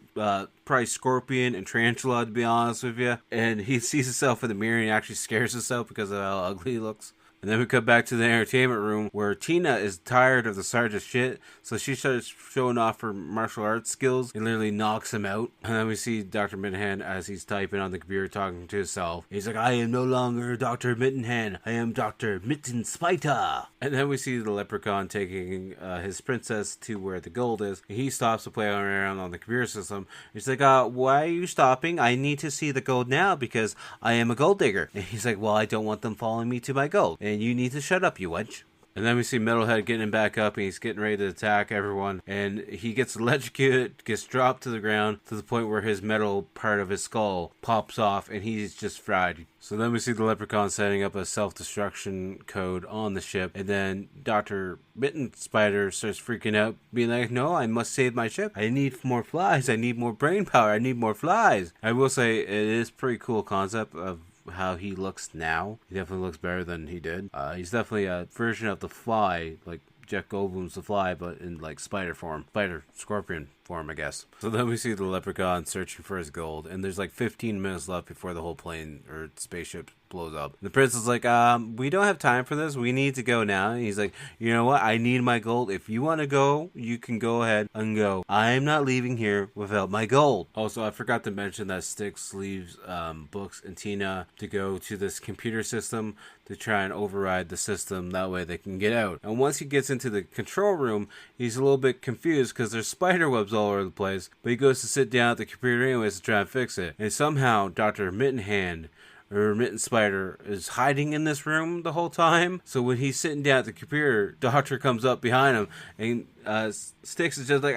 scorpion and tarantula, to be honest with you. And he sees himself in the mirror and he actually scares himself because of how ugly he looks. And then we cut back to the entertainment room where Tina is tired of the Sarge's shit, so she starts showing off her martial arts skills and literally knocks him out. And then we see Dr. Mittenhand as he's typing on the computer talking to himself. He's like, I am no longer Dr. Mittenhand, I am Dr. Mittenspider. And then we see the Leprechaun taking his princess to where the gold is. And he stops to play around on the computer system. He's like, why are you stopping? I need to see the gold now because I am a gold digger. And he's like, well, I don't want them following me to my gold. And you need to shut up, you wench. And then we see Metalhead getting him back up, and he's getting ready to attack everyone. And he gets electrocuted, gets dropped to the ground, to the point where his metal part of his skull pops off, and he's just fried. So then we see the Leprechaun setting up a self-destruction code on the ship. And then Dr. Mittenspider starts freaking out, being like, no, I must save my ship. I need more flies. I need more brain power. I need more flies. I will say it is a pretty cool concept of how he looks now. He definitely looks better than he did. He's definitely a version of the Fly, like Jeff Goldblum's The Fly, but in like spider scorpion form, I guess. So then we see the Leprechaun searching for his gold, and there's like 15 minutes left before the whole plane or spaceship blows up. The prince is like, we don't have time for this. We need to go now. And he's like, you know what? I need my gold. If you want to go, you can go ahead and go. I am not leaving here without my gold. Also, I forgot to mention that Styx leaves Books and Tina to go to this computer system to try and override the system. That way they can get out. And once he gets into the control room, he's a little bit confused because there's spider webs all over the place. But he goes to sit down at the computer anyways to try and fix it. And somehow Dr. Mittenhand or Mittenspider is hiding in this room the whole time. So when he's sitting down at the computer, Doctor comes up behind him and Styx is just like,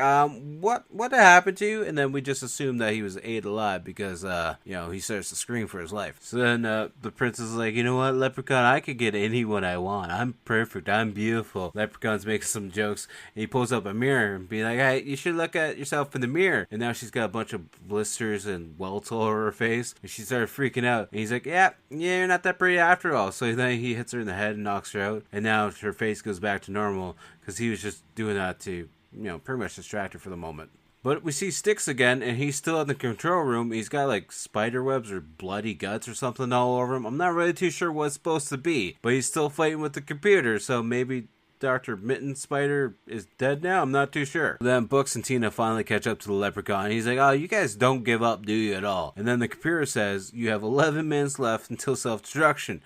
what happened to you? And then we just assume that he was ate alive because, he starts to scream for his life. So then the princess is like, you know what, Leprechaun, I could get anyone I want. I'm perfect. I'm beautiful. Leprechaun's making some jokes. And he pulls up a mirror and be like, hey, you should look at yourself in the mirror. And now she's got a bunch of blisters and welts all over her face. And she started freaking out. And he's like, yeah, you're not that pretty after all. So then he hits her in the head and knocks her out. And now her face goes back to normal because he was just doing that to, pretty much distract her for the moment. But we see Styx again, and he's still in the control room. He's got like spider webs or bloody guts or something all over him. I'm not really too sure what it's supposed to be, but he's still fighting with the computer, so maybe Dr. Mittenspider is dead now? I'm not too sure. Then Books and Tina finally catch up to the Leprechaun. He's like, oh, you guys don't give up, do you, at all? And then the computer says, you have 11 minutes left until self-destruction.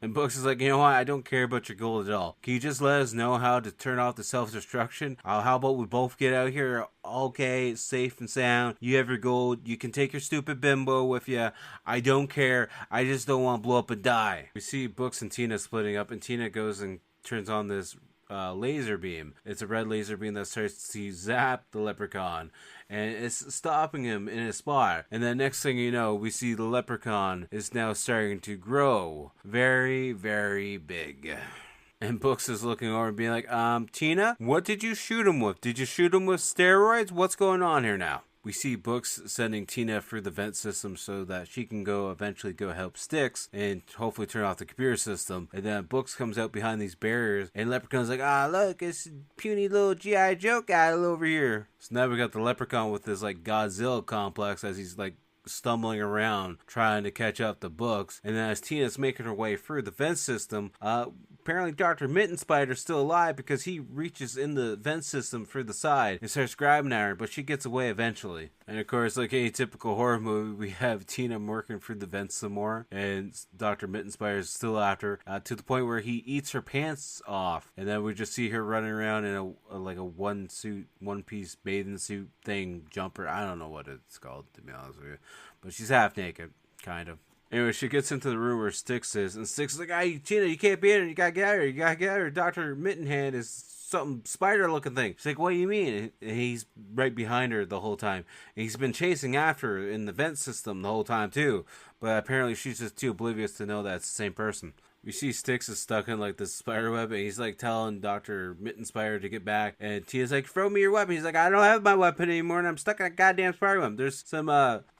And Books is like, you know what? I don't care about your gold at all. Can you just let us know how to turn off the self-destruction? How about we both get out here okay, safe and sound? You have your gold. You can take your stupid bimbo with you. I don't care. I just don't want to blow up and die. We see Books and Tina splitting up, and Tina goes and turns on this laser beam. It's a red laser beam that starts to zap the Leprechaun, and it's stopping him in his spot. And then next thing you know, we see the Leprechaun is now starting to grow very, very big. And Books is looking over and being like, Tina, what did you shoot him with? Did you shoot him with steroids? What's going on here now? We see Books sending Tina through the vent system so that she can eventually go help Styx and hopefully turn off the computer system. And then Books comes out behind these barriers, and Leprechaun's like, look, it's puny little G.I. Joe guy over here. So now we got the Leprechaun with this like Godzilla complex as he's like stumbling around trying to catch up to Books. And then as Tina's making her way through the vent system, apparently Dr. Mitten Spider's still alive because he reaches in the vent system through the side and starts grabbing at her, but she gets away eventually. And of course, like any typical horror movie, we have Tina working through the vents some more, and Dr. Mitten Spider's still after to the point where he eats her pants off. And then we just see her running around in a one-piece bathing suit thing, jumper. I don't know what it's called, to be honest with you. But she's half naked, kind of. Anyway, she gets into the room where Styx is, and Styx is like, hey, Tina, you can't be in her, you gotta get out of her, Dr. Mittenhand is something spider-looking thing. She's like, what do you mean? And he's right behind her the whole time. And he's been chasing after her in the vent system the whole time, too. But apparently she's just too oblivious to know that it's the same person. We see Styx is stuck in like this spider web, and he's like telling Dr. Mitten Spider to get back, and Tina's like, throw me your weapon. He's like, I don't have my weapon anymore, and I'm stuck in a goddamn spider web. There's some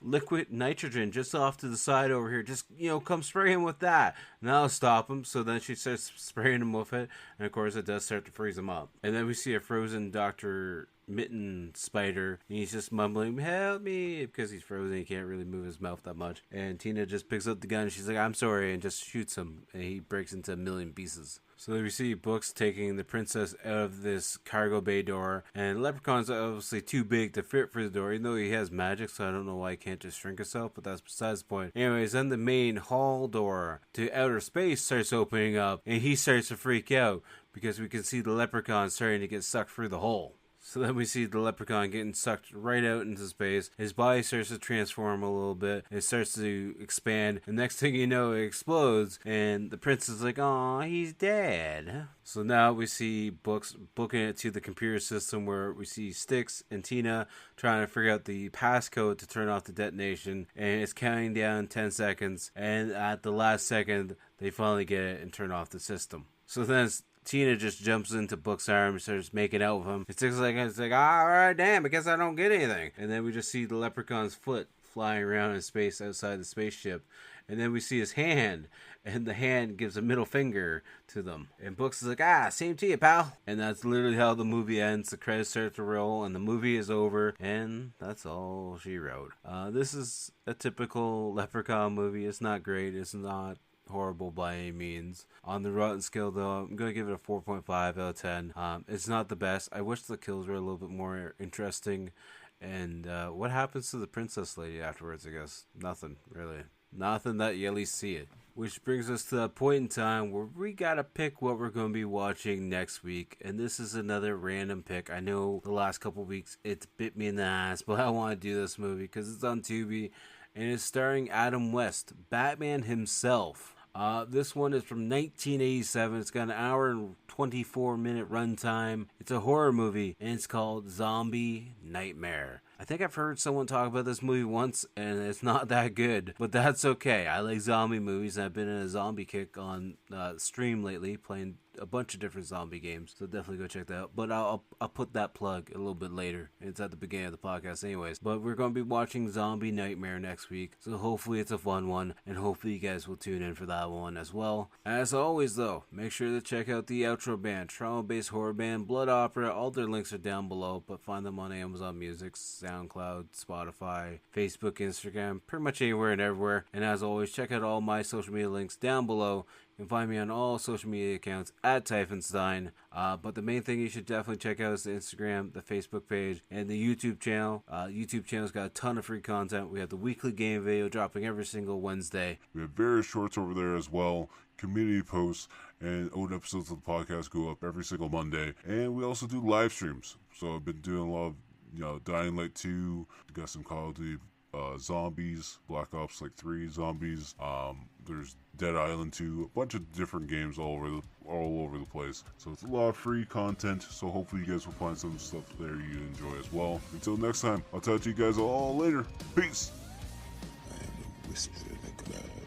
liquid nitrogen just off to the side over here. Just, come spray him with that. And that'll stop him. So then she starts spraying him with it, and of course it does start to freeze him up. And then we see a frozen Dr. Mitten Spider, and he's just mumbling, help me, because he's frozen. He can't really move his mouth that much. And Tina just picks up the gun, and she's like, I'm sorry, and just shoots him, and he breaks into a million pieces. So then we see Books taking the princess out of this cargo bay door, and Leprechaun's obviously too big to fit for the door, even though he has magic, so I don't know why he can't just shrink himself, but that's besides the point. Anyways, then the main hall door to outer space starts opening up, and he starts to freak out, because we can see the Leprechaun starting to get sucked through the hole. So then we see the Leprechaun getting sucked right out into space. His body starts to transform a little bit. It starts to expand. And next thing you know, it explodes. And the prince is like, aw, he's dead. So now we see Books booking it to the computer system where we see Styx and Tina trying to figure out the passcode to turn off the detonation. And it's counting down 10 seconds. And at the last second, they finally get it and turn off the system. So then Tina just jumps into Book's arms, starts making out with him. It's like, all right, damn, I guess I don't get anything. And then we just see the Leprechaun's foot flying around in space outside the spaceship. And then we see his hand, and the hand gives a middle finger to them. And Books is like, same to you, pal. And that's literally how the movie ends. The credits start to roll, and the movie is over, and that's all she wrote. This is a typical Leprechaun movie. It's not great. It's not horrible by any means. On the rotten scale, though, I'm going to give it a 4.5 out of 10. It's not the best. I wish the kills were a little bit more interesting. And what happens to the princess lady afterwards, I guess? Nothing, really. Nothing that you at least see it. Which brings us to that point in time where we gotta pick what we're going to be watching next week. And this is another random pick. I know the last couple weeks it's bit me in the ass, but I want to do this movie because it's on Tubi. And it's starring Adam West, Batman himself. This one is from 1987. It's got an hour and 24-minute runtime. It's a horror movie, and it's called Zombie Nightmare. I think I've heard someone talk about this movie once, and it's not that good, but that's okay. I like zombie movies, and I've been in a zombie kick on stream lately, playing a bunch of different zombie games, so definitely go check that out. But I'll put that plug a little bit later. It's at the beginning of the podcast anyways. But we're going to be watching Zombie Nightmare next week, so hopefully it's a fun one, and hopefully you guys will tune in for that one as well. As always though, make sure to check out the outro band, Toronto-based horror band Blood Opera. All their links are down below, but find them on Amazon Music, SoundCloud, Spotify, Facebook, Instagram, pretty much anywhere and everywhere. And as always, check out all my social media links down below. You can find me on all social media accounts at Typhonstein. But the main thing you should definitely check out is the Instagram, the Facebook page, and the YouTube channel. YouTube channel's got a ton of free content. We have the weekly game video dropping every single Wednesday. We have various shorts over there as well, community posts, and old episodes of the podcast go up every single Monday. And we also do live streams. So I've been doing a lot of, Dying Light 2, got some Call of Duty Zombies, Black Ops 3 Zombies. There's Dead Island 2, a bunch of different games all over the place. So it's a lot of free content, so hopefully you guys will find some stuff there you enjoy as well. Until next time, I'll talk to you guys all later. Peace! I am a whisper in the cloud.